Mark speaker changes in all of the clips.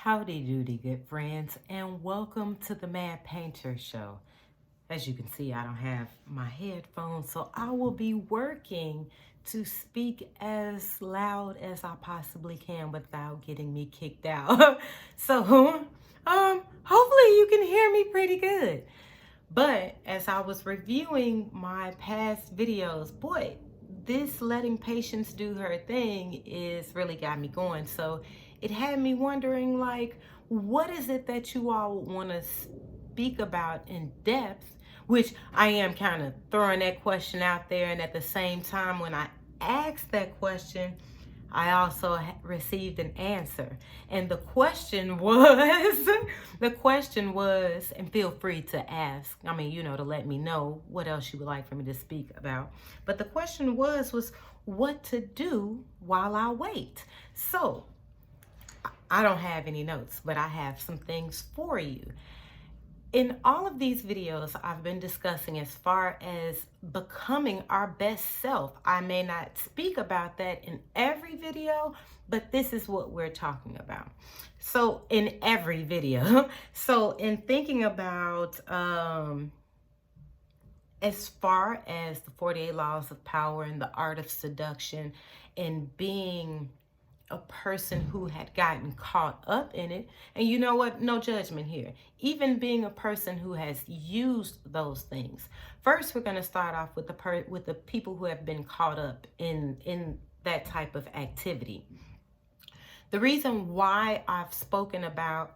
Speaker 1: Howdy doody, good friends, and welcome to the Mad Painter Show. As you can see, I don't have my headphones, so I will be working to speak as loud as I possibly can without getting me kicked out. Hopefully you can hear me pretty good. But as I was reviewing my past videos, boy, this letting patience do her thing is really got me going. So it had me wondering, like, what is it that you all want to speak about in depth? Which I am kind of throwing that question out there. And at the same time, when I asked that question, I also received an answer. And the question was, and feel free to ask, to let me know what else you would like for me to speak about. But the question was what to do while I wait. So I don't have any notes, but I have some things for you. In all of these videos, I've been discussing as far as becoming our best self. I may not speak about that in every video, but this is what we're talking about. So in every video, so in thinking about as far as the 48 laws of power and the art of seduction and being a person who had gotten caught up in it. And you know what? No judgment here. Even being a person who has used those things. First, we're going to start off with the people who have been caught up in that type of activity. The reason why I've spoken about,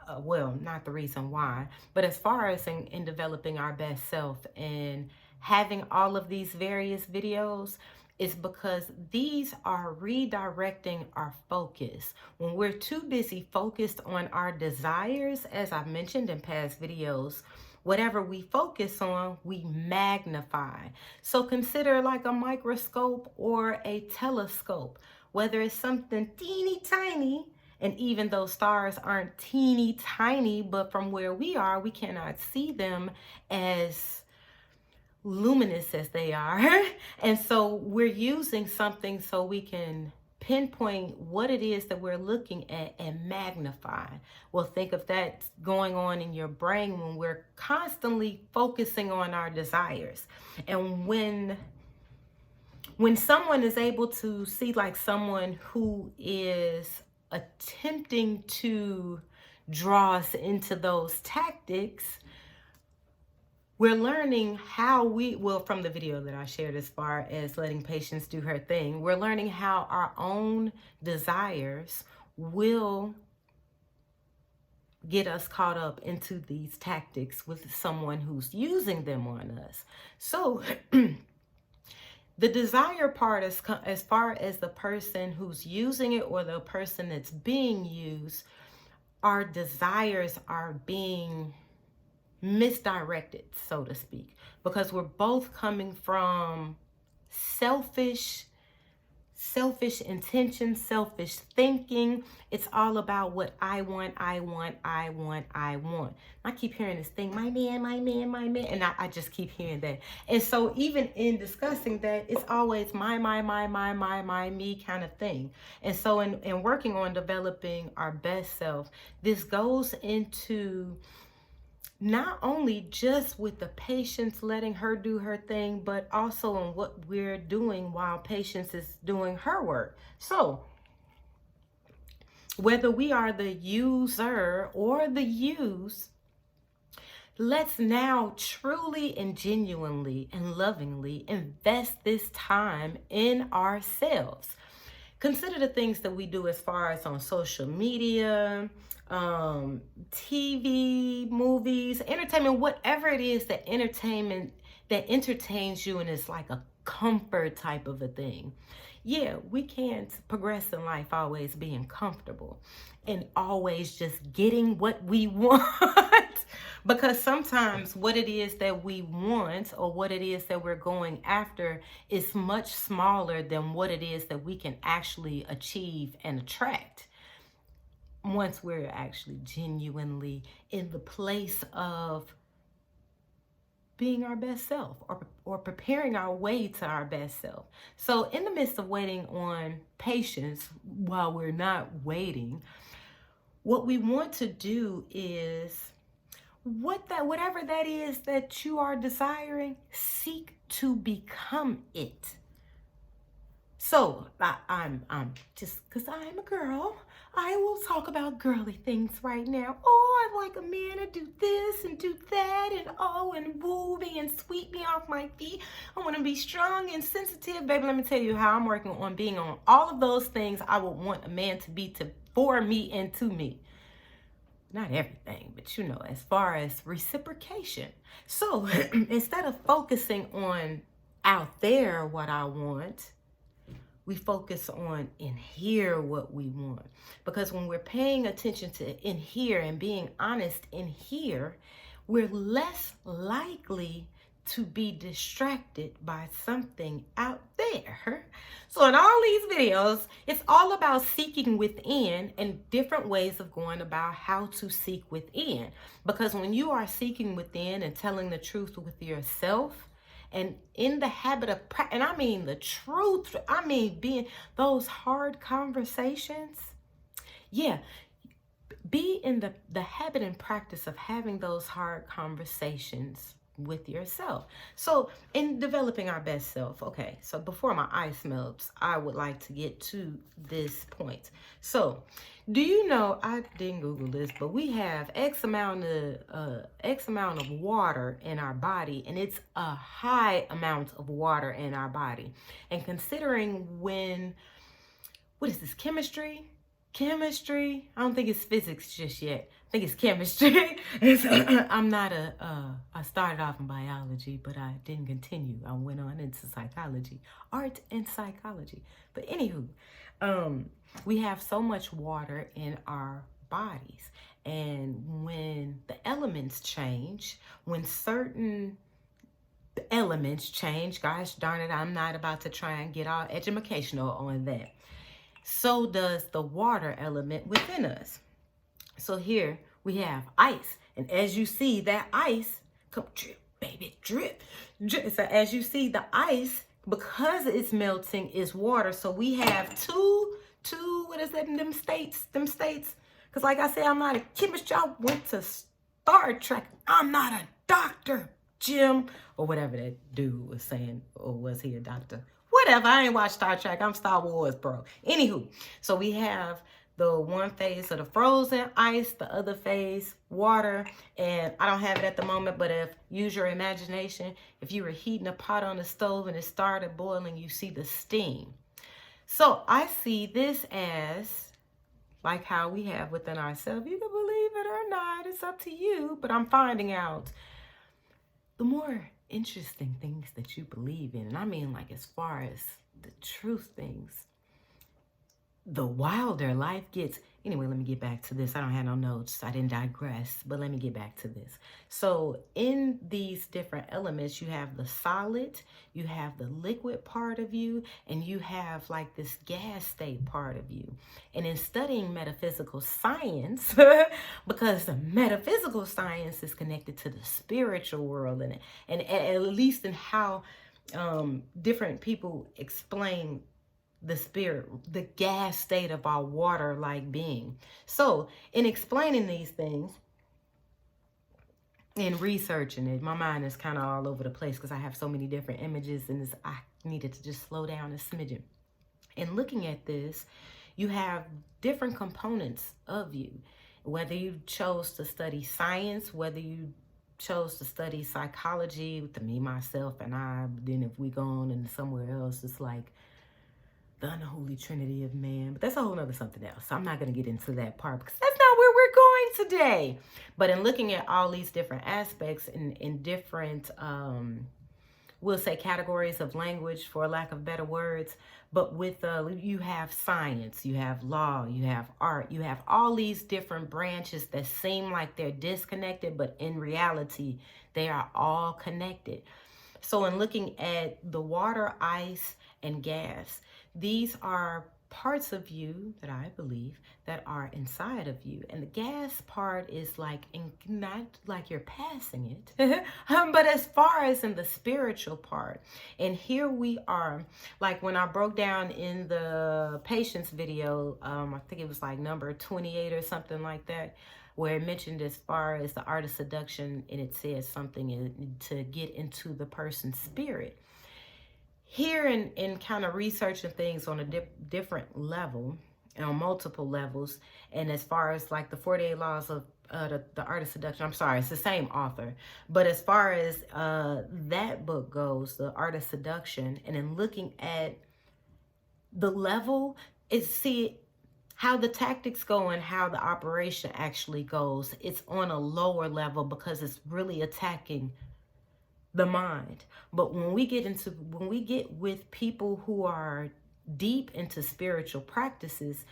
Speaker 1: not the reason why, but as far as in developing our best self and having all of these various videos, is because these are redirecting our focus. When we're too busy focused on our desires, as I've mentioned in past videos, whatever we focus on, we magnify. So consider like a microscope or a telescope, whether it's something teeny tiny, and even though stars aren't teeny tiny, but from where we are, we cannot see them as luminous as they are. And so we're using something so we can pinpoint what it is that we're looking at and magnify. Well, think of that going on in your brain when we're constantly focusing on our desires. And when someone is able to see, like, someone who is attempting to draw us into those tactics, we're learning how from the video that I shared as far as letting patience do her thing, we're learning how our own desires will get us caught up into these tactics with someone who's using them on us. So the desire part, as far as the person who's using it or the person that's being used, our desires are being misdirected, so to speak, because we're both coming from selfish intention, selfish thinking. It's all about what I want. I keep hearing this thing, my man, and I just keep hearing that. And so even in discussing that, it's always my, me kind of thing. And so in working on developing our best self, this goes into not only just with the patience, letting her do her thing, but also in what we're doing while patience is doing her work. So whether we are the user or the used, let's now truly and genuinely and lovingly invest this time in ourselves. Consider the things that we do as far as on social media, TV, movies, entertainment, whatever it is that entertains you and is like a comfort type of a thing. Yeah, we can't progress in life always being comfortable and always just getting what we want. Because sometimes what it is that we want or what it is that we're going after is much smaller than what it is that we can actually achieve and attract once we're actually genuinely in the place of being our best self or preparing our way to our best self. So in the midst of waiting on patience, while we're not waiting, what we want to do is whatever that is that you are desiring, seek to become it. So I'm just because I am a girl, I will talk about girly things right now. Oh, I like a man to do this and do that, and woo me and sweep me off my feet. I want to be strong and sensitive, baby. Let me tell you how I'm working on being on all of those things I would want a man to be for me and to me. Not everything, but as far as reciprocation. So instead of focusing on out there what I want, we focus on in here what we want. Because when we're paying attention to in here and being honest in here, we're less likely to be distracted by something out there. So in all these videos, it's all about seeking within and different ways of going about how to seek within. Because when you are seeking within and telling the truth with yourself, and in the habit of, and I mean the truth, I mean being those hard conversations, be in the habit and practice of having those hard conversations with yourself. So in developing our best self, okay, so before my ice melts, I would like to get to this point. So do you know, I didn't Google this, but we have X amount of water in our body, and it's a high amount of water in our body. And considering what is this, chemistry? I don't think it's physics just yet. I think it's chemistry. I'm not I started off in biology, but I didn't continue. I went on into psychology, art and psychology. But anywho, we have so much water in our bodies. And when the elements change, when certain elements change, gosh darn it, I'm not about to try and get all educational on that. So does the water element within us. So here we have ice. And as you see, that ice, come drip, baby, drip. So as you see, the ice, because it's melting, is water. So we have two, what is that, them states? Because like I said, I'm not a chemist. Y'all went to Star Trek. I'm not a doctor, Jim. Or whatever that dude was saying. Or was he a doctor? Whatever, I ain't watched Star Trek. I'm Star Wars, bro. Anywho, so we have the one phase of the frozen ice, the other phase, water. And I don't have it at the moment, but use your imagination. If you were heating a pot on the stove and it started boiling, you see the steam. So I see this as like how we have within ourselves. You can believe it or not, it's up to you. But I'm finding out the more interesting things that you believe in, and I mean like as far as the truth things, the wilder life gets. Anyway, let me get back to this. I don't have no notes. I didn't digress, but let me get back to this. So in these different elements, you have the solid, you have the liquid part of you, and you have like this gas state part of you. And in studying metaphysical science, because the metaphysical science is connected to the spiritual world, and at least in how different people explain the spirit, the gas state of our water-like being. So in explaining these things and researching it, my mind is kind of all over the place because I have so many different images, and I needed to just slow down a smidgen. In looking at this, you have different components of you. Whether you chose to study science, whether you chose to study psychology with me, myself, and I, then if we go on and somewhere else, it's like the unholy trinity of man. But that's a whole nother something else. I'm not going to get into that part because that's not where we're going today. But in looking at all these different aspects in different, we'll say categories of language, for lack of better words, but with you have science, you have law, you have art, you have all these different branches that seem like they're disconnected, but in reality, they are all connected. So in looking at the water, ice, and gas, these are parts of you that I believe that are inside of you. And the gas part is like, not like you're passing it, but as far as in the spiritual part. And here we are, like when I broke down in the patience video, I think it was like number 28 or something like that, where it mentioned as far as the art of seduction, and it says something to get into the person's spirit. Here in kind of researching things on a different level, on multiple levels, and as far as like the 48 laws of the art of seduction, I'm sorry, it's the same author, but as far as that book goes, the art of seduction, and in looking at the level, see how the tactics go and how the operation actually goes. It's on a lower level because it's really attacking the mind. But when we get with people who are deep into spiritual practices,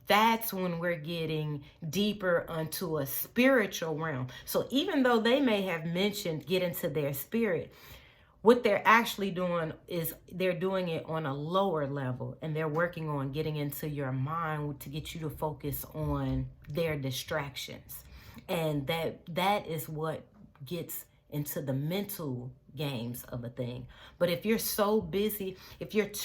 Speaker 1: that's when we're getting deeper onto a spiritual realm. So even though they may have mentioned get into their spirit, what they're actually doing is they're doing it on a lower level, and they're working on getting into your mind to get you to focus on their distractions. And that is what gets into the mental games of a thing. But if you're so busy, if you're just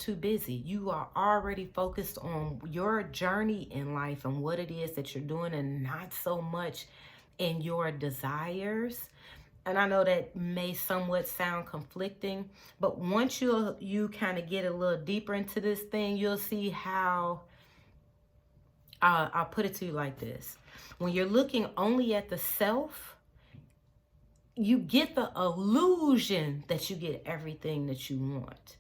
Speaker 1: too busy, you are already focused on your journey in life and what it is that you're doing, and not so much in your desires. And I know that may somewhat sound conflicting, but once you kind of get a little deeper into this thing, you'll see how I'll put it to you like this. When you're looking only at the self, you get the illusion that you get everything that you want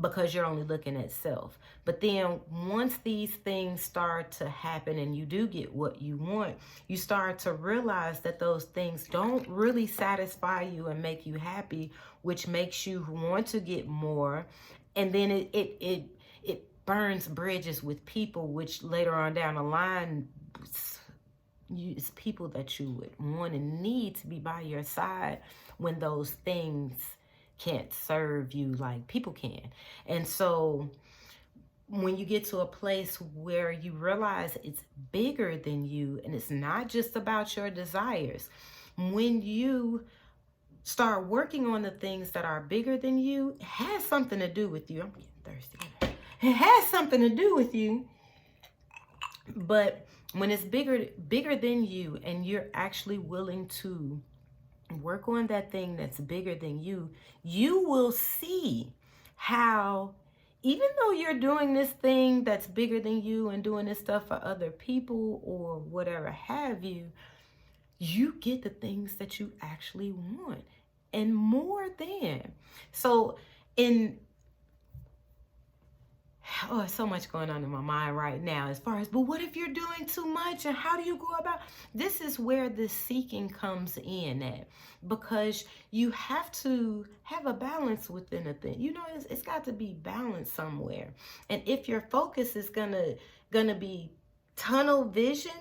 Speaker 1: because you're only looking at self. But then once these things start to happen and you do get what you want, you start to realize that those things don't really satisfy you and make you happy, which makes you want to get more. And then it burns bridges with people, which later on down the line, it's people that you would want and need to be by your side when those things can't serve you like people can. And so when you get to a place where you realize it's bigger than you and it's not just about your desires, when you start working on the things that are bigger than you, it has something to do with you. I'm getting thirsty. It has something to do with you. But when it's bigger than you, and you're actually willing to work on that thing that's bigger than you, you will see how, even though you're doing this thing that's bigger than you and doing this stuff for other people or whatever have you, you get the things that you actually want and more than. So so much going on in my mind right now as far as, but what if you're doing too much, and how do you go about? This is where the seeking comes in at, because you have to have a balance within a thing. You know, it's got to be balanced somewhere. And if your focus is gonna be tunnel vision,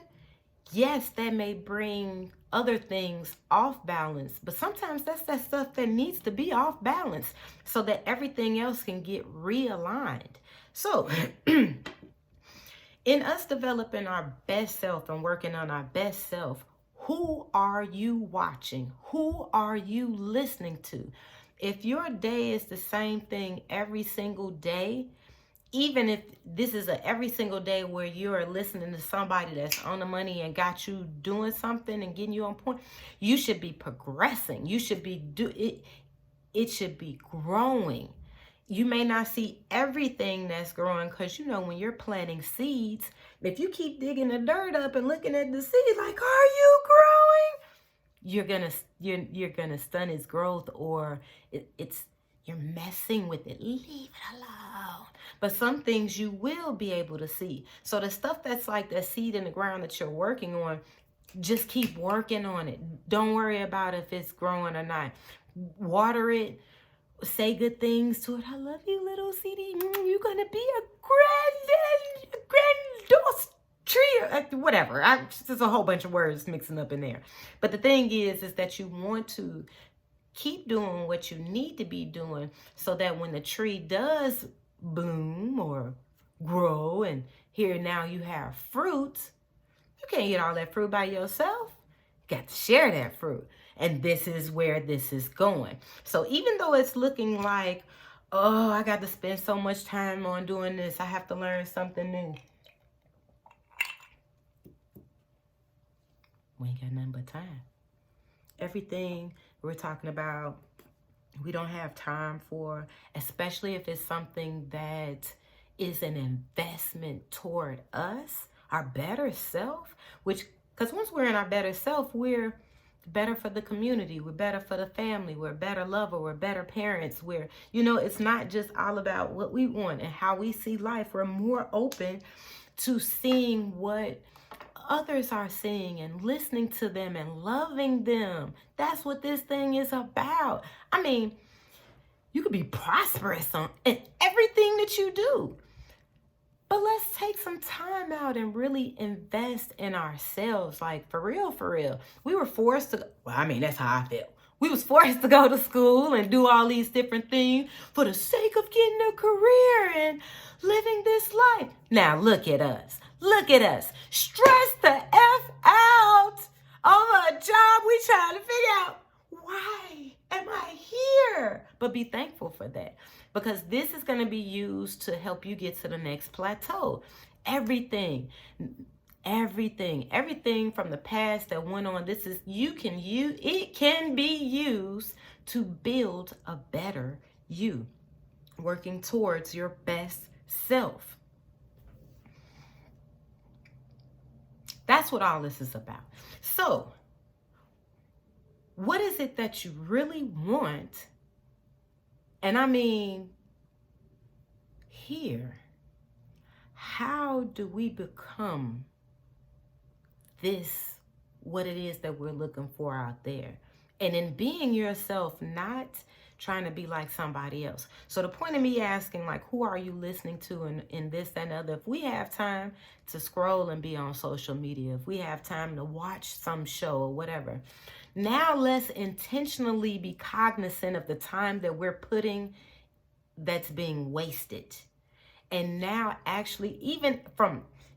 Speaker 1: yes, that may bring other things off balance, but sometimes that's that stuff that needs to be off balance so that everything else can get realigned. So in us developing our best self and working on our best self, who are you watching? Who are you listening to? If your day is the same thing every single day, even if this is every single day where you're listening to somebody that's on the money and got you doing something and getting you on point, you should be progressing. You should be it should be growing. You may not see everything that's growing, because, you know, when you're planting seeds, if you keep digging the dirt up and looking at the seed like, are you growing? You're gonna stun its growth, or you're messing with it. Leave it alone. But some things you will be able to see. So the stuff that's like that seed in the ground that you're working on, just keep working on it. Don't worry about if it's growing or not. Water it. Say good things to it. I love you, little CD. You're gonna be a tree, whatever. There's a whole bunch of words mixing up in there. But the thing is that you want to Keep doing what you need to be doing so that when the tree does bloom or grow and here now you have fruit, you can't eat all that fruit by yourself. You got to share that fruit. And this is where this is going. So even though it's looking like, oh, I got to spend so much time on doing this, I have to learn something new. We ain't got nothing but time. Everything we're talking about, we don't have time for, especially if it's something that is an investment toward us, our better self, because once we're in our better self, we're better for the community, we're better for the family, we're better lover, we're better parents, it's not just all about what we want and how we see life. We're more open to seeing what others are seeing and listening to them and loving them. That's what this thing is about. I mean, you could be prosperous in everything that you do, but let's take some time out and really invest in ourselves. Like, for real, we were forced to, that's how I feel. We was forced to go to school and do all these different things for the sake of getting a career and living this life. Now look at us. Stress the F out over a job we trying to figure out, why am I here? But be thankful for that, because this is going to be used to help you get to the next plateau. Everything from the past that went on, it can be used to build a better you, working towards your best self. That's what all this is about. So, what is it that you really want? And I mean, here, how do we become this, what it is that we're looking for out there? And in being yourself, not trying to be like somebody else. So the point of me asking, like, who are you listening to in this, that, and other? If we have time to scroll and be on social media, if we have time to watch some show or whatever, now let's intentionally be cognizant of the time that we're putting that's being wasted. And now actually, even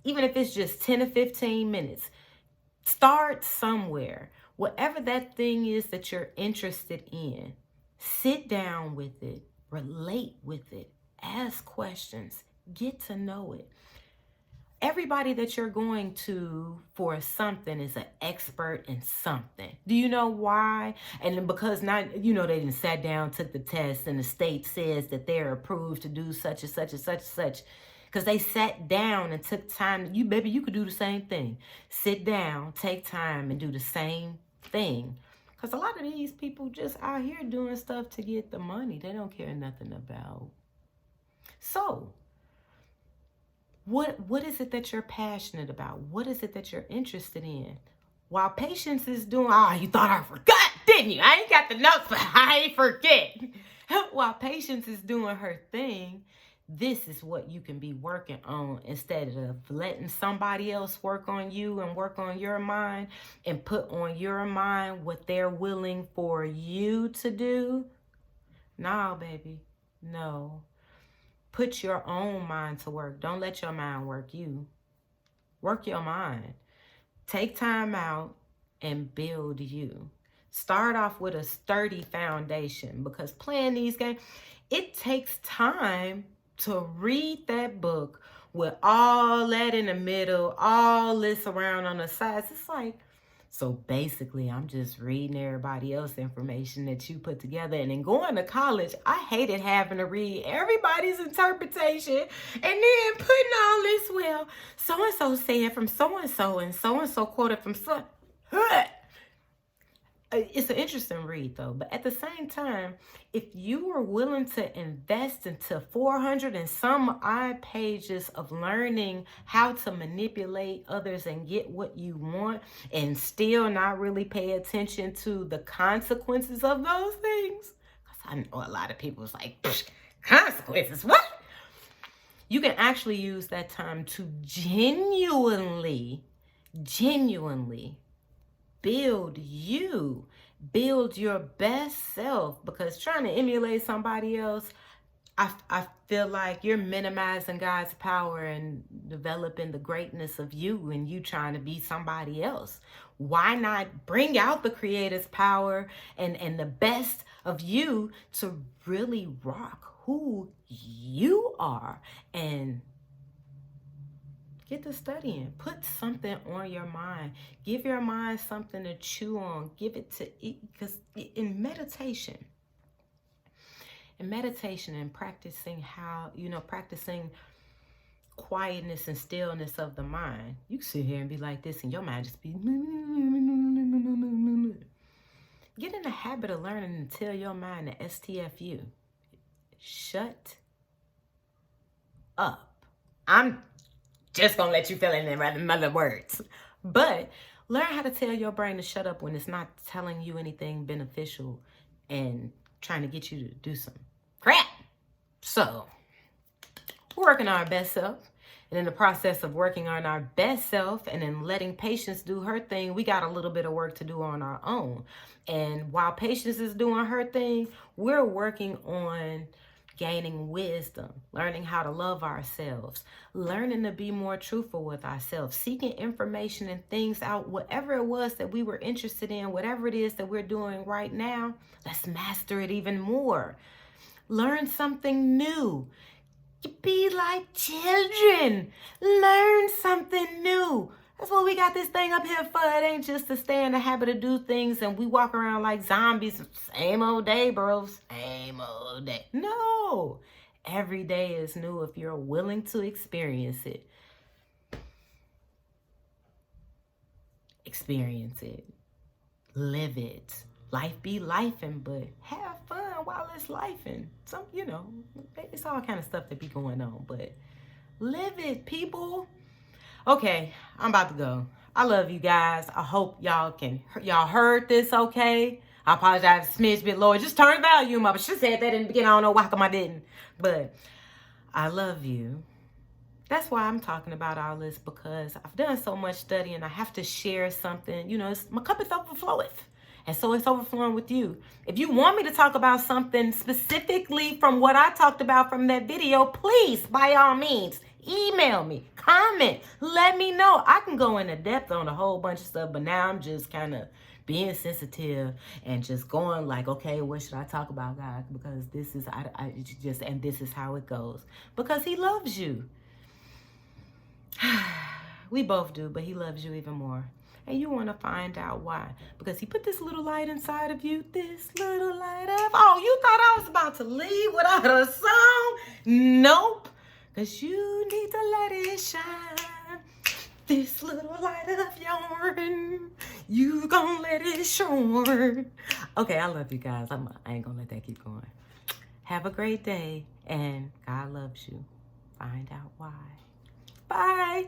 Speaker 1: if it's just 10 or 15 minutes, start somewhere. Whatever that thing is that you're interested in, sit down with it, relate with it, ask questions, get to know it. Everybody that you're going to for something is an expert in something. Do you know why? And because they didn't sat down, took the test, and the state says that they're approved to do such and such and such and such. Because they sat down and took time. You could do the same thing. Sit down, take time, and do the same thing. Because a lot of these people just out here doing stuff to get the money. They don't care nothing about. So, what is it that you're passionate about? What is it that you're interested in? While Patience is doing, you thought I forgot, didn't you? I ain't got the notes, but I ain't forget. While Patience is doing her thing, this is what you can be working on instead of letting somebody else work on you and work on your mind and put on your mind what they're willing for you to do. No, baby, no. Put your own mind to work. Don't let your mind work you. Work your mind. Take time out and build you. Start off with a sturdy foundation, because playing these games, it takes time to read that book with all that in the middle, all this around on the sides. It's like, so basically, I'm just reading everybody else's information that you put together. And then going to college, I hated having to read everybody's interpretation and then putting all this, well, so-and-so said from so-and-so and so-and-so quoted from so. It's an interesting read, though. But at the same time, if you are willing to invest into 400 and some odd pages of learning how to manipulate others and get what you want and still not really pay attention to the consequences of those things, because I know a lot of people is like, consequences, what? You can actually use that time to genuinely build you, Build your best self, because trying to emulate somebody else, I feel like you're minimizing God's power and developing the greatness of you, and you trying to be somebody else. Why not bring out the creator's power and the best of you to really rock who you are, and get to studying. Put something on your mind. Give your mind something to chew on. Give it to eat, because in meditation and practicing practicing quietness and stillness of the mind. You can sit here and be like this, and your mind just be. Get in the habit of learning and tell your mind to STFU. Shut up. I'm just gonna let you fill in other words. But learn how to tell your brain to shut up when it's not telling you anything beneficial and trying to get you to do some crap. So we're working on our best self. And in the process of working on our best self and then letting Patience do her thing, we got a little bit of work to do on our own. And while Patience is doing her thing, we're working on gaining wisdom, learning how to love ourselves, learning to be more truthful with ourselves, seeking information and things out, whatever it was that we were interested in, whatever it is that we're doing right now, let's master it even more. Learn something new. Be like children. Learn something new. That's what we got this thing up here for. It ain't just to stay in the habit of do things and we walk around like zombies. Same old day, bro. Same old day. No. Every day is new if you're willing to experience it. Experience it. Live it. Life be lifing, but have fun while it's lifing. Some, it's all kind of stuff that be going on, but live it, people. Okay, I'm about to go. I love you guys. I hope y'all heard this okay. I apologize a smidge bit lower. Just turn the volume up. I should have said that in the beginning. I don't know why come I didn't. But I love you. That's why I'm talking about all this, because I've done so much studying. I have to share something. My cup is overflowing. And so it's overflowing with you. If you want me to talk about something specifically from what I talked about from that video, please, by all means, email me, comment, let me know. I can go into depth on a whole bunch of stuff, but now I'm just kind of being sensitive and just going like, okay, what should I talk about, God? Because this is, and this is how it goes. Because he loves you. We both do, but he loves you even more. And you want to find out why. Because he put this little light inside of you. This little light of... Oh, you thought I was about to leave without a song? Nope. Because you need to let it shine. This little light of yours. You gonna let it shine. Okay, I love you guys. I ain't gonna let that keep going. Have a great day. And God loves you. Find out why. Bye.